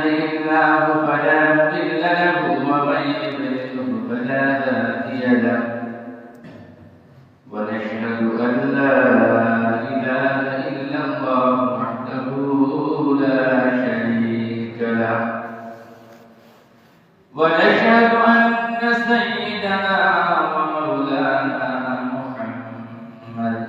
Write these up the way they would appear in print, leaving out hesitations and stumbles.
يهده الله فلا مضل له ومن يضلل فلا هادي له ونشهد أن لا إله إلا الله وحده لا شريك له ونشهد أن سيدنا ومولانا محمد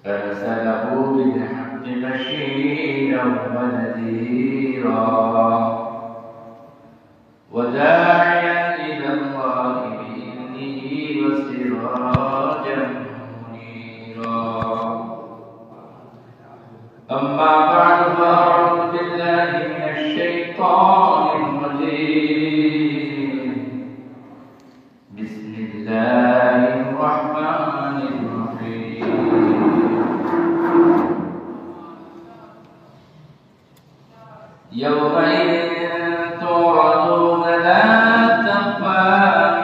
أرسله بالحق بشيرا ونذيرا وداعيا إلى الله بإذنه وسراجا منيرا أما بعد فأعوذ بالله من الشيطان الرجيم بسم الله الرحمن الرحيم يومئذ تعرضون لا تخفى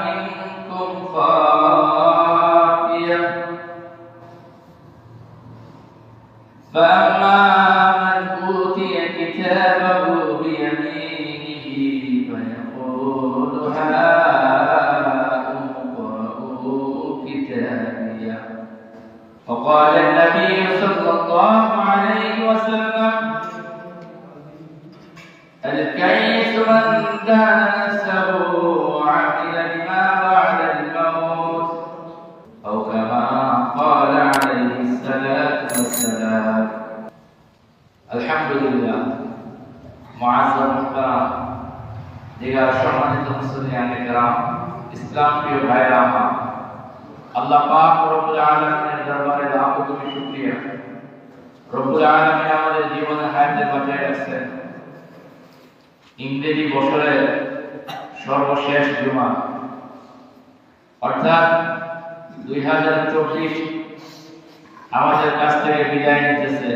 منكم خافية فأما من أوتي كتابه بيمينه فيقول هاؤم اقرءوا كتابيه وقال النبي صلى الله عليه وسلم الكيس من دان نفسه وعمل لما بعد الموت أو كما قال عليه الصلاة والسلام الحمد لله معزز محترم দিগার সম্মানিত মুসলিয়ান کرام ইসলাম প্রিয় ভাইরা আমার আল্লাহ পাক রব্বুল আলামিনের দরবারে লাখো কোটি শুকরিয়া রব্বুল আলামিন আমাদের জীবনে হায়াতে বাঁচিয়ে রাখছেন ইংরেজি বছরের সর্বশেষ জুমা অর্থাৎ 2024 আমাদের কাছ থেকে বিদায় নিতেছে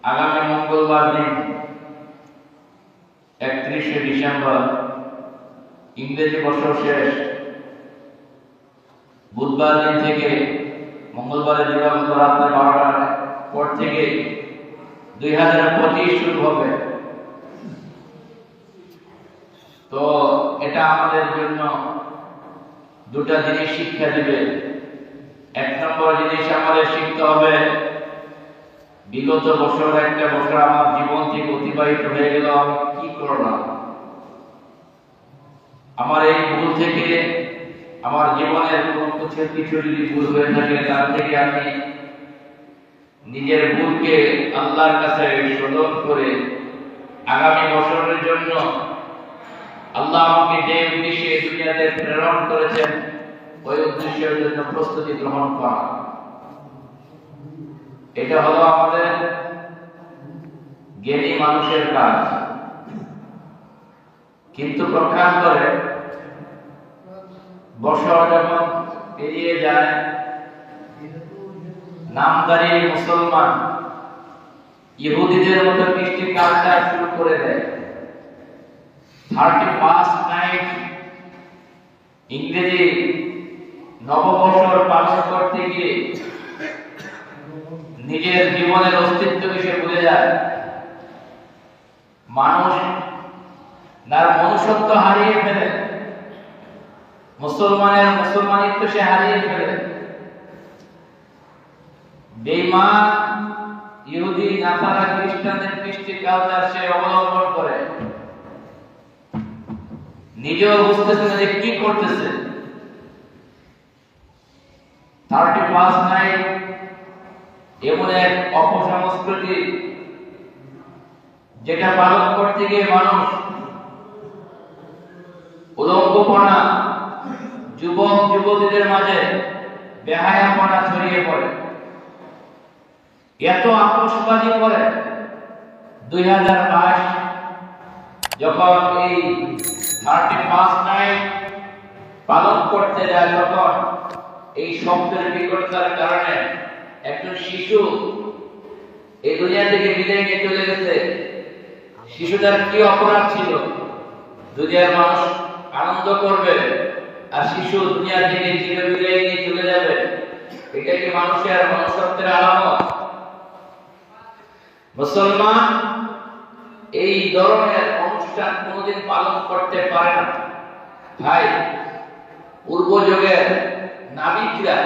আগামী মঙ্গলবার দিন 31 ডিসেম্বর ইংরেজি বছর শেষ বুধবার দিন থেকে মঙ্গলবারের দিবাগত রাত 12টার পর থেকে 2025 শুরু হবে তো এটা আমাদের জন্য দুটো জিনিস শিক্ষা দিবে এক নম্বর জিনিস আমাদের শিখতে হবে বিগত বছর একটা বছর আমার জীবন থেকে অতিবাহিত হয়ে গেল আমি কি করলাম আমার এই ভুল থেকে আমার জীবনের কোনো কিছু যদি ভুল হয়ে থাকে তার থেকে আমি নিজের ভুলকে আল্লাহর কাছে শোধন করে আগামী বছরের জন্য আল্লাহ আমাকে যে উদ্দেশ্যে দুনিয়াতে প্রেরণ করেছেন ওই উদ্দেশ্যের জন্য প্রস্তুতি গ্রহণ করা এটা হলো আমাদের জ্ঞানী মানুষের কাজ কিন্তু প্রকাশ করে বছর যখন পেরিয়ে যায় নামদারি মুসলমান ইহুদিদের মতো কৃষ্টি কালচার শুরু করে দেয় 31st নাইট ইংরেজি নববর্ষ পালন করতে গিয়ে নিজের জীবনের অস্তিত্বকে সে ভুলে যায় মানুষ তার মনুষ্যত্ব হারিয়ে ফেলে মুসলমানের মুসলমানিত্ব সে হারিয়ে ফেলে বেঈমান ইহুদি নাসারা খ্রিস্টানদের কৃষ্টি কালচার সে অবলম্বন করে নিজেও বুঝতেছে না যে কি করতেছে 31st নাইট এমন এক অপসংস্কৃতি যেটা পালন করতে গিয়ে মানুষ উলঙ্গপনা যুবক যুবতীদের মাঝে বেহায়াপনা ছড়িয়ে পড়ে এত আতশবাজি করে 2022 যখন এই 31st নাইট পালন করতে যায় তখন এই শব্দের বিকটতার কারণে একজন শিশু এই দুনিয়া থেকে বিদায় নিয়ে চলে গেছে শিশুটার কি অপরাধ ছিল দুনিয়ার মানুষ আনন্দ করবে আর শিশু দুনিয়া থেকে চিরবিদায় নিয়ে চলে যাবে এটা কি মানুষের মনুষ্যত্বের আলামত মুসলমান এই ধরনের অনুষ্ঠান কোনোদিন পালন করতে পারে না। ভাই, পূর্ব যুগের নাবিকরা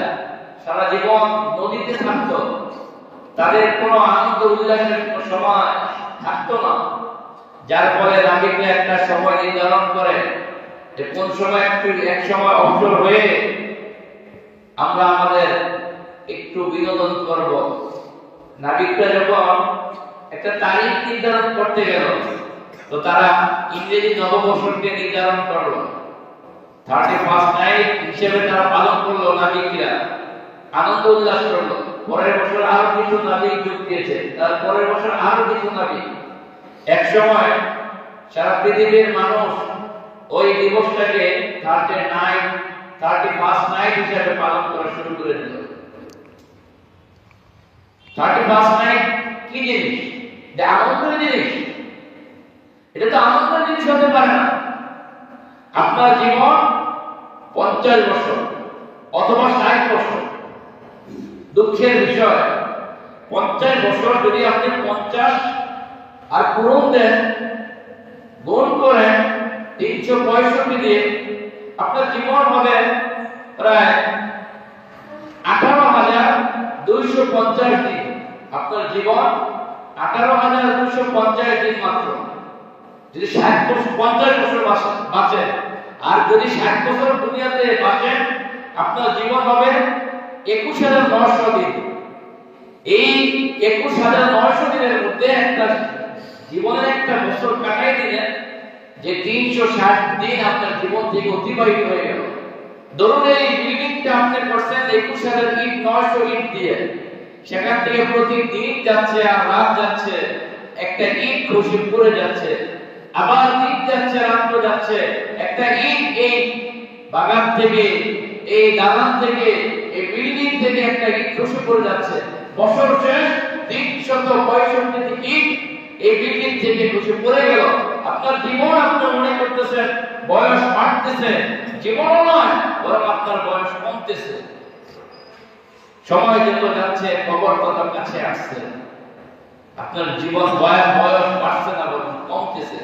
সারা জীবন নদীতে থাকতো, তাদের কোনো আনন্দ উল্লাসের কোনো সময় থাকতো না, যার ফলে নাবিকরা একটা সময় নির্ধারণ করে যে কোন সময় এক সময় অবসর হয়ে আমরা আমাদের একটু বিনোদন করব। নাবিকরা যখন একটা তারিখ নির্ধারণ করতে গেল, তো তারা ইংরেজি নববর্ষকে নির্ধারণ করলো 31st নাইট হিসেবে তারা পালন করলো। নাবিকরা আনন্দ উল্লাস করলো। পরের বছর আরো কিছু নাবিক যোগ দিয়েছে, তার পরের বছর আরো কিছু নাবিক। এক সময় সারা পৃথিবীর মানুষ ওই দিবসটাকে 31st নাইট হিসেবে পালন করা শুরু করে দিল। 31st নাইট কি জিনিস? এটা আনন্দের জিনিস। এটা তো আনন্দের জিনিস হতে পারে না। আপনার জীবন 50 বছর অথবা 60 বছর, দুঃখের বিষয় 50 বছর যদি আপনি 50 আর পূরণ দেন, গুণ করেন 365 দিয়ে, আপনার জীবন হবে প্রায় 18,250 দিন। আপনার জীবন 18,250 দিন মাত্র। যদি 50 বছর বাঁচেন, আর যদি 60 বছর দুনিয়াতে বাঁচেন, আপনার জীবন হবে 21,900 দিন। এই 21,900 দিনের মধ্যে একটা জীবনের একটা বছর কাটাই দিলেন, যে 360 দিন আপনার জীবন থেকে অতিবাহিত হয়ে গেল। ধরুন এই বিল্ডিংটা আপনি করছেন 21,900 ইট দিয়ে, সেখান থেকে প্রতিদিন যাচ্ছে আর রাত যাচ্ছে, একটা ইট খসে পড়ে যাচ্ছে, আবার দিন যাচ্ছে রাত যাচ্ছে, একটা ইট এই বাগান থেকে, এই দালান থেকে, এই বিল্ডিং থেকে একটা ইট খসে পড়ে যাচ্ছে। বছর শেষ 365 ইট এই বিল্ডিং থেকে খসে পড়ে গেল। আপনার জীবন আপনি মনে করতেছেন বয়স বাড়তেছে, জীবনও নয়, বরং আপনার বয়স কমতেছে। সময় যত যাচ্ছে কবর তত কাছে আসছে। আপনার জীবন বয়স বাড়ছে না, বরং কমতেছে।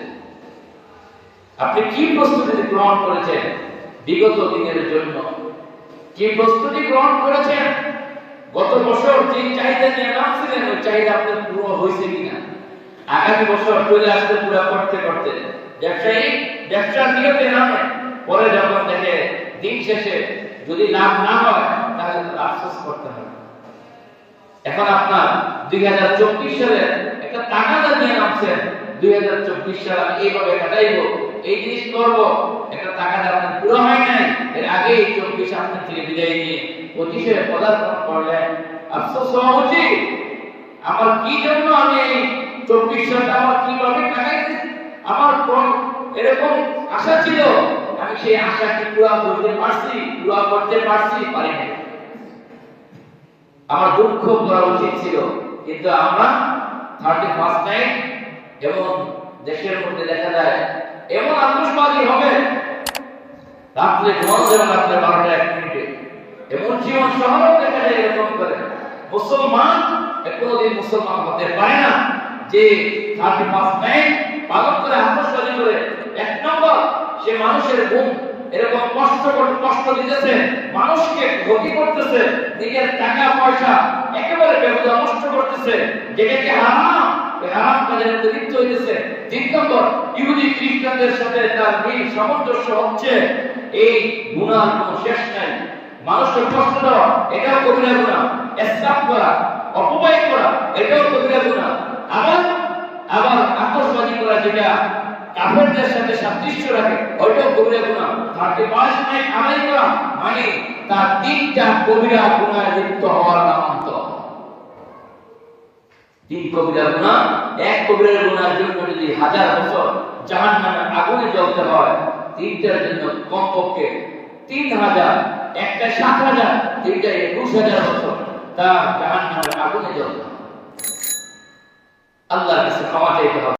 আপনি কি প্রস্তুতি গ্রহণ করেছেন বিগত দিনের জন্য? কি প্রস্তুতি গ্রহণ করেছেন? গত বছর যে চাহিদা নিয়ে নামছিলেন, ওই চাহিদা আপনার পুরো হয়েছে কিনা? আগামী বছর চলে আসতে পুরো করতে করতে ব্যবসায়ী ব্যবসার নিয়তে নামে, পরে যখন দেখে দিন শেষে যদি লাভ না হয়, তাহলে আফসোস করতে হবে। এখন আপনার 2024 সালে একটা তাগাদা নিয়ে নামছেন, 2024 সাল এইভাবে কাটাইবো, এই জিনিস করবো, একটা তাগাদা আপনার পুরো হয় নাই। এর আগে 24 আপনার থেকে বিদায় নিয়ে 25-এ পদার্পণ করলেন। আফসোস হওয়া উচিত, আমার কি জন্য আমি 24 সালটা আমার কিভাবে কাটাইছি? আমার এরকম আশা ছিল, আমি সেই আশা কি পুরো করতে পারছি? পুরো করতে পারছি? পারি না। আমার দুঃখ করা উচিত ছিল, কিন্তু আমরা 31st নাইট এবং দেশের মধ্যে দেখা যায় এমন আতশবাজি হবে রাত্রে রাত্রে 12টা-1 এমন জীবন শহরেও দেখা যায় এরকম করে। মুসলমান কোনদিন মুসলমান হতে পারে না যে 31st নাইট পালন করে আতশবাজি করে। 1 নম্বর, সে মানুষের ঘুম এরকম কষ্ট দিতেছে, মানুষকে ক্ষতি করতেছে, নিজের টাকা পয়সা একেবারে বেহুদা নষ্ট করতেছে, যেটাকে হারাম কাজের মধ্যে লিপ্ত হইতেছে। 3 নম্বর, ইহুদি খ্রিস্টানদের সাথে তার মিল সামঞ্জস্য হচ্ছে। এই গুনার কোনো শেষ নাই। মানুষকে কষ্ট দেওয়া এটাও কবিরা গুনাহ, ইসরাফ করা, অপব্যয় করা এটাও কবিরা গুনাহ। আবার আতশবাজি করা যেটা কাফেরদের সাথে সাদৃশ্য রাখে, ওইটাও কবিরা গুনাহ। 31st নাইট আদায় করা মানে তার 3টা কবিরা গুনাহে লিপ্ত হওয়ার নামান্তর। 3 কবিরা গুনাহ, 1 কবিরা গুনাহের জন্য যদি 1000 বছর জাহান্নামের আগুনে জ্বলতে হয়, 3টার জন্য কমপক্ষে 3000, একটা 7000, 3টা 21000 বছর তা জাহান্নামের আগুনে জ্বলতে হবে। আল্লাহর কাছে ক্ষমা চাইতে হবে।